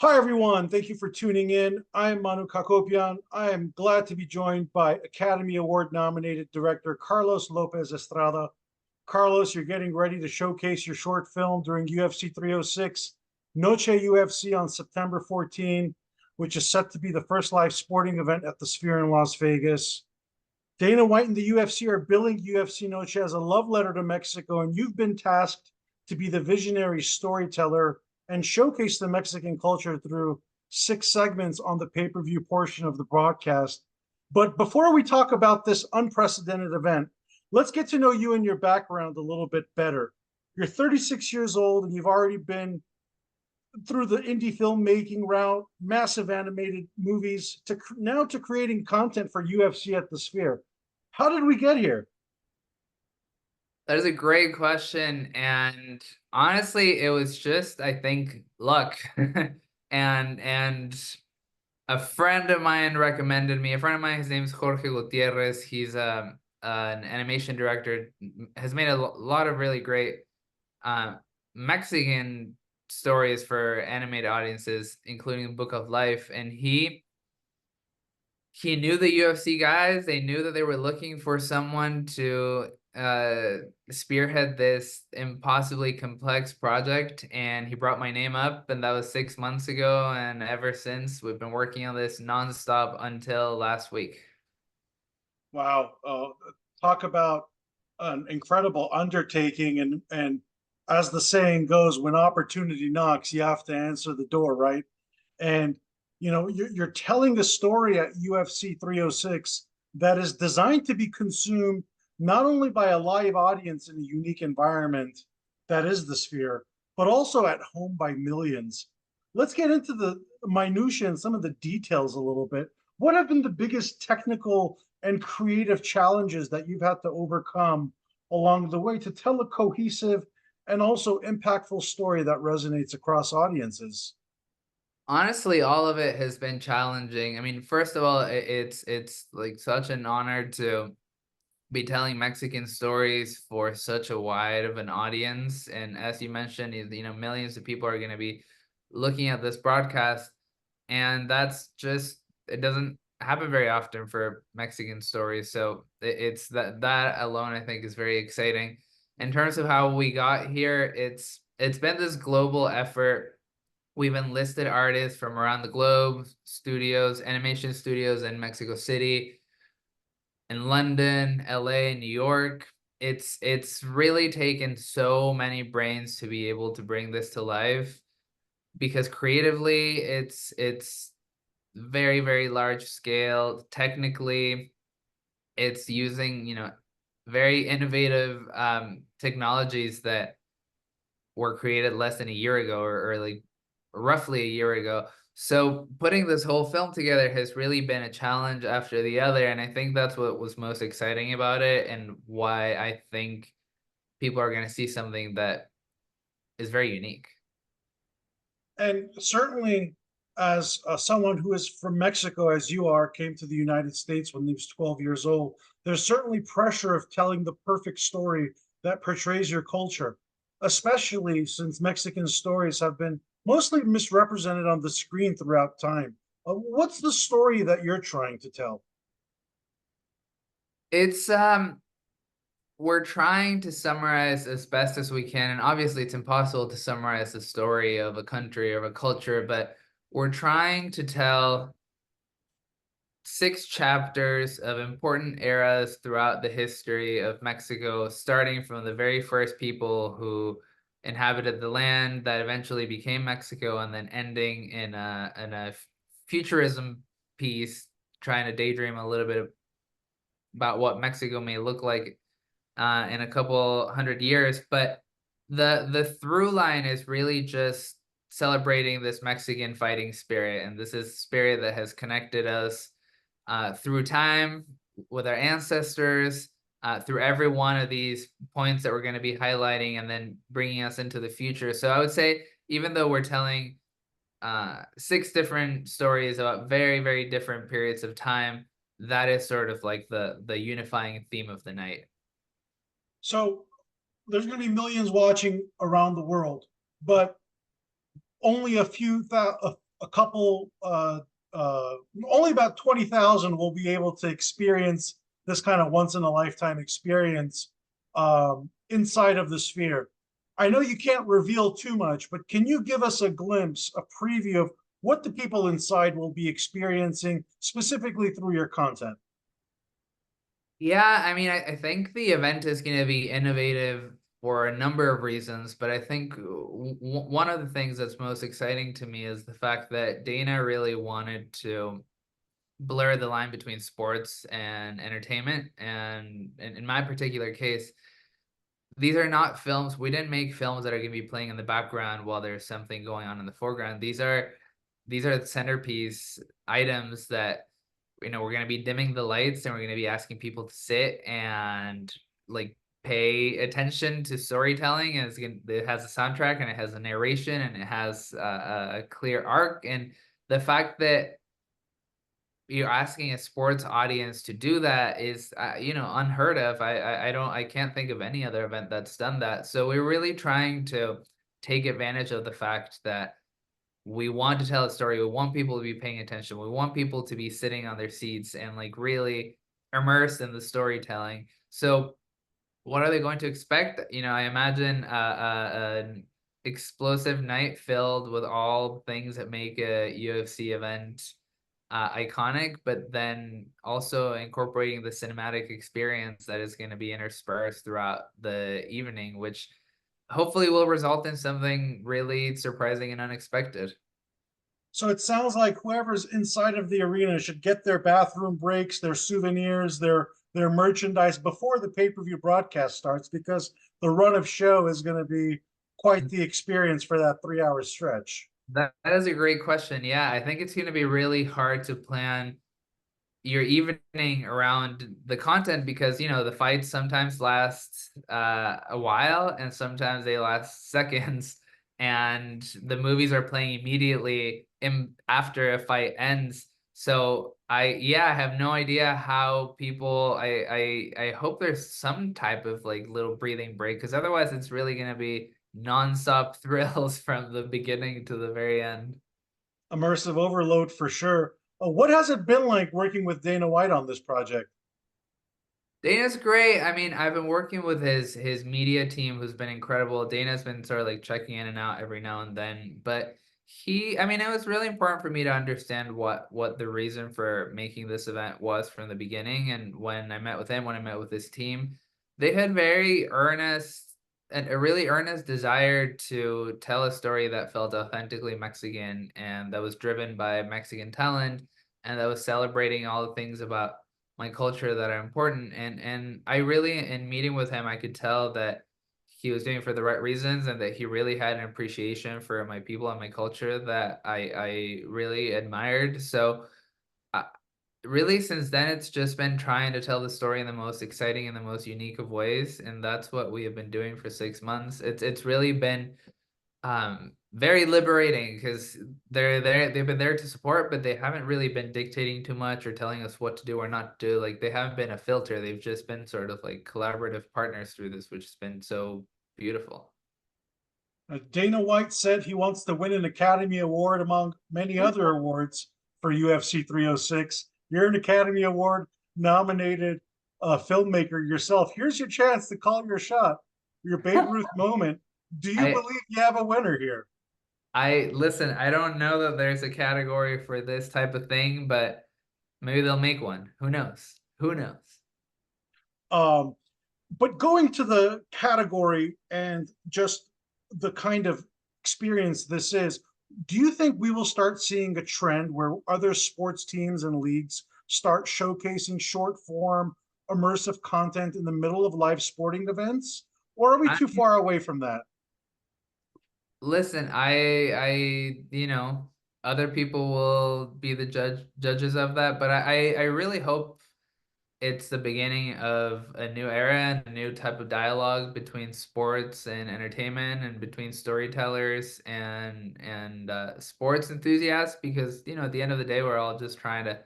Hi, everyone. Thank you for tuning in. I am Manouk Akopyan. I am glad to be joined by Academy Award nominated director Carlos López Estrada. Carlos, you're getting ready to showcase your short film during UFC 306, Noche UFC on September 14, which is set to be the first live sporting event at the Sphere in Las Vegas. Dana White and the UFC are billing UFC Noche as a love letter to Mexico, and you've been tasked to be the visionary storyteller and showcase the Mexican culture through 6 segments on the pay-per-view portion of the broadcast. But before we talk about this unprecedented event, let's get to know you and your background a little bit better. You're 36 years old and you've already been through the indie filmmaking route, massive animated movies, to now to creating content for UFC at the Sphere. How did we get here? That is a great question, and honestly, it was just, I think, luck. And a friend of mine recommended me. A friend of mine, his name is Jorge Gutierrez. He's an animation director, has made a lot of really great uh, Mexican stories for animated audiences, including Book of Life. And he knew the UFC guys. They knew that they were looking for someone to spearhead this impossibly complex project, and he brought my name up, and that was 6 months ago. And ever since, we've been working on this nonstop until last week. Wow, talk about an incredible undertaking, and as the saying goes, when opportunity knocks, you have to answer the door, right? And you're telling a story at UFC 306 that is designed to be consumed not only by a live audience in a unique environment that is the Sphere, but also at home by millions. Let's get into the minutia and some of the details a little bit. What have been the biggest technical and creative challenges that you've had to overcome along the way to tell a cohesive and also impactful story that resonates across audiences? Honestly, all of it has been challenging. I mean, first of all, it's like such an honor to be telling Mexican stories for such a wide of an audience. And as you mentioned, millions of people are going to be looking at this broadcast. And that's just, it doesn't happen very often for Mexican stories. So it's that alone, I think, is very exciting. In terms of how we got here, it's been this global effort. We've enlisted artists from around the globe, studios, animation studios in Mexico City, in London, LA, New York. It's really taken so many brains to be able to bring this to life, because creatively it's very, very large scale. Technically, it's using, very innovative technologies that were created less than a year ago, or like roughly a year ago. So putting this whole film together has really been a challenge after the other, and I think that's what was most exciting about it, and why I think people are going to see something that is very unique. And certainly, as someone who is from Mexico, as you are, came to the United States when he was 12 years old, there's certainly pressure of telling the perfect story that portrays your culture, especially since Mexican stories have been mostly misrepresented on the screen throughout time. What's the story that you're trying to tell? It's we're trying to summarize as best as we can, and obviously it's impossible to summarize the story of a country or of a culture, but we're trying to tell 6 chapters of important eras throughout the history of Mexico, starting from the very first people who inhabited the land that eventually became Mexico, and then ending in a futurism piece, trying to daydream a little bit about what Mexico may look like in a couple hundred years. But the through line is really just celebrating this Mexican fighting spirit, and this is spirit that has connected us through time with our ancestors, through every one of these points that we're going to be highlighting, and then bringing us into the future. So I would say, even though we're telling 6 different stories about very, very different periods of time, that is sort of like the unifying theme of the night. So there's going to be millions watching around the world, but only a a couple, only about 20,000 will be able to experience this kind of once in a lifetime experience inside of the sphere. I know you can't reveal too much, but can you give us a glimpse, a preview of what the people inside will be experiencing specifically through your content? Yeah, I mean, I think the event is going to be innovative for a number of reasons, but I think one of the things that's most exciting to me is the fact that Dana really wanted to blur the line between sports and entertainment. And in my particular case, these are not films. We didn't make films that are going to be playing in the background while there's something going on in the foreground. These are the centerpiece items that we're going to be dimming the lights and we're going to be asking people to sit and like pay attention to storytelling. And it has a soundtrack and it has a narration and it has a clear arc. And the fact that you're asking a sports audience to do that is unheard of. I can't think of any other event that's done that. So we're really trying to take advantage of the fact that we want to tell a story. We want people to be paying attention. We want people to be sitting on their seats and like really immersed in the storytelling. So what are they going to expect? I imagine an explosive night filled with all things that make a UFC event iconic, but then also incorporating the cinematic experience that is going to be interspersed throughout the evening, which hopefully will result in something really surprising and unexpected. So it sounds like whoever's inside of the arena should get their bathroom breaks, their souvenirs, their merchandise before the pay-per-view broadcast starts, because the run of show is going to be quite the experience for that 3 hour stretch. That is a great question. Yeah, I think it's going to be really hard to plan your evening around the content because the fights sometimes last a while and sometimes they last seconds, and the movies are playing immediately after a fight ends. So I have no idea how people. I hope there's some type of like little breathing break, because otherwise it's really going to be nonstop thrills from the beginning to the very end. Immersive overload for sure. What has it been like working with Dana White on this project? Dana's great. I mean, I've been working with his media team who's been incredible. Dana's been sort of like checking in and out every now and then, but I mean, it was really important for me to understand what the reason for making this event was from the beginning. And when I met with him, when I met with his team, they had very earnest and a really earnest desire to tell a story that felt authentically Mexican and that was driven by Mexican talent and that was celebrating all the things about my culture that are important. And I really, in meeting with him, I could tell that he was doing it for the right reasons and that he really had an appreciation for my people and my culture that I really admired. So really since then it's just been trying to tell the story in the most exciting and the most unique of ways, and that's what we have been doing for 6 months. It's really been very liberating because they've been there to support, but they haven't really been dictating too much or telling us what to do or not to do. Like they haven't been a filter. They've just been sort of like collaborative partners through this, which has been so beautiful. Dana White said he wants to win an Academy Award among many other awards for UFC 306. You're an Academy Award nominated filmmaker yourself. Here's your chance to call your shot, your Babe Ruth moment. Do you I believe you have a winner here? I listen, I don't know that there's a category for this type of thing, but maybe they'll make one. Who knows? Who knows? Um, but going to the category and just the kind of experience this is, do you think we will start seeing a trend where other sports teams and leagues start showcasing short form, immersive content in the middle of live sporting events? Or are we I too far away from that? listen, other people will be the judges of that, but I really hope it's the beginning of a new era and a new type of dialogue between sports and entertainment and between storytellers and sports enthusiasts, because at the end of the day we're all just trying to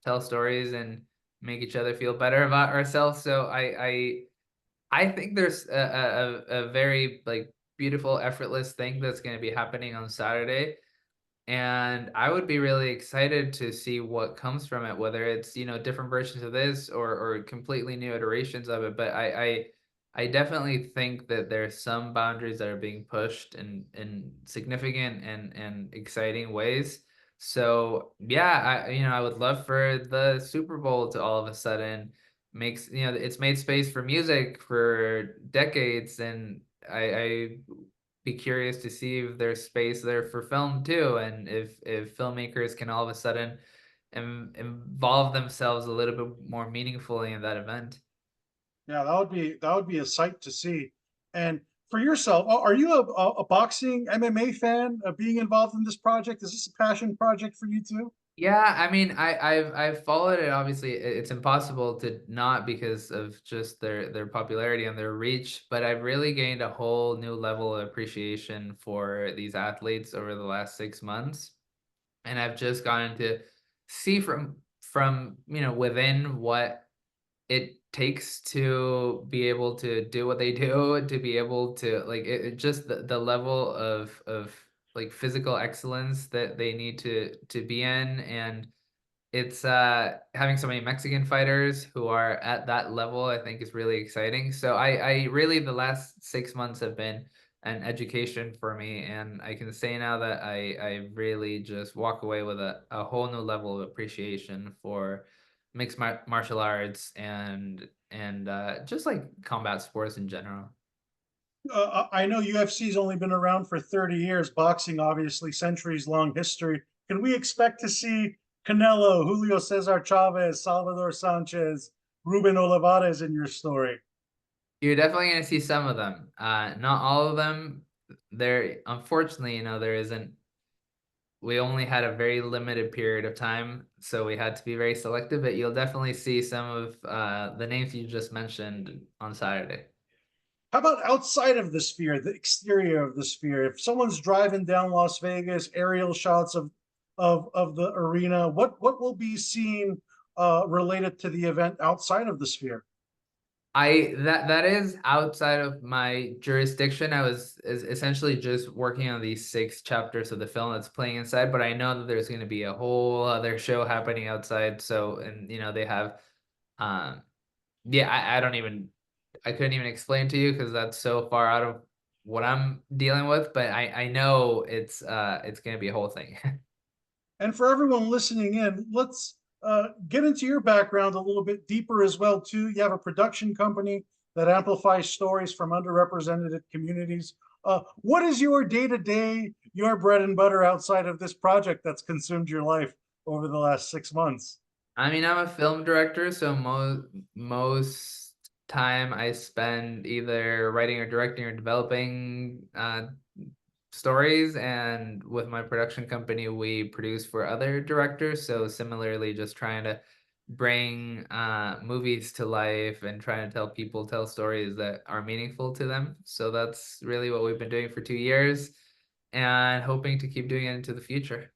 tell stories and make each other feel better about ourselves. So I think there's a very like beautiful effortless thing that's going to be happening on Saturday, and I would be really excited to see what comes from it, whether it's, different versions of this or completely new iterations of it. But I definitely think that there's some boundaries that are being pushed in significant and exciting ways. So yeah, I would love for the Super Bowl to all of a sudden makes, it's made space for music for decades, and I be curious to see if there's space there for film too, and if filmmakers can all of a sudden involve themselves a little bit more meaningfully in that event. Yeah, that would be a sight to see. And for yourself, are you a boxing MMA fan? Being involved in this project, is this a passion project for you too? Yeah, I mean, I've followed it. Obviously, it's impossible to not because of just their popularity and their reach. But I've really gained a whole new level of appreciation for these athletes over the last 6 months, and I've just gotten to see from within what it takes to be able to do what they do, to be able to like just the level of like physical excellence that they need to be in. And it's having so many Mexican fighters who are at that level, I think is really exciting. So I really, the last 6 months have been an education for me, and I can say now that I really just walk away with a whole new level of appreciation for mixed martial arts and just like combat sports in general. I know UFC's only been around for 30 years. Boxing, obviously, centuries long history. Can we expect to see Canelo, Julio Cesar Chavez, Salvador Sanchez, Ruben Olivares in your story? You're definitely gonna see some of them. Not all of them. There, unfortunately, there isn't. We only had a very limited period of time, so we had to be very selective. But you'll definitely see some of the names you just mentioned on Saturday. How about outside of the sphere, the exterior of the sphere? If someone's driving down Las Vegas, aerial shots of the arena, what will be seen related to the event outside of the sphere? That is outside of my jurisdiction. I was essentially just working on these 6 chapters of the film that's playing inside, but I know that there's going to be a whole other show happening outside. So, and they have, um, yeah, I couldn't even explain to you because that's so far out of what I'm dealing with. But I know it's going to be a whole thing. And for everyone listening in, let's get into your background a little bit deeper as well too. You have a production company that amplifies stories from underrepresented communities. What is your day to day, your bread and butter outside of this project that's consumed your life over the last 6 months? I mean, I'm a film director, so most time I spend either writing or directing or developing stories, and with my production company, we produce for other directors. So similarly, just trying to bring movies to life and trying to tell stories that are meaningful to them. So that's really what we've been doing for 2 years, and hoping to keep doing it into the future.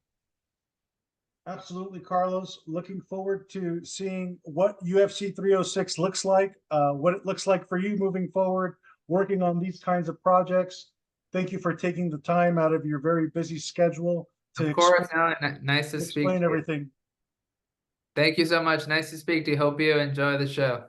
Absolutely, Carlos. Looking forward to seeing what UFC 306 looks like, what it looks like for you moving forward, working on these kinds of projects. Thank you for taking the time out of your very busy schedule to Of course, Alan, nice to speak explain to you. everything. Thank you so much. Nice to speak to you. Hope you enjoy the show.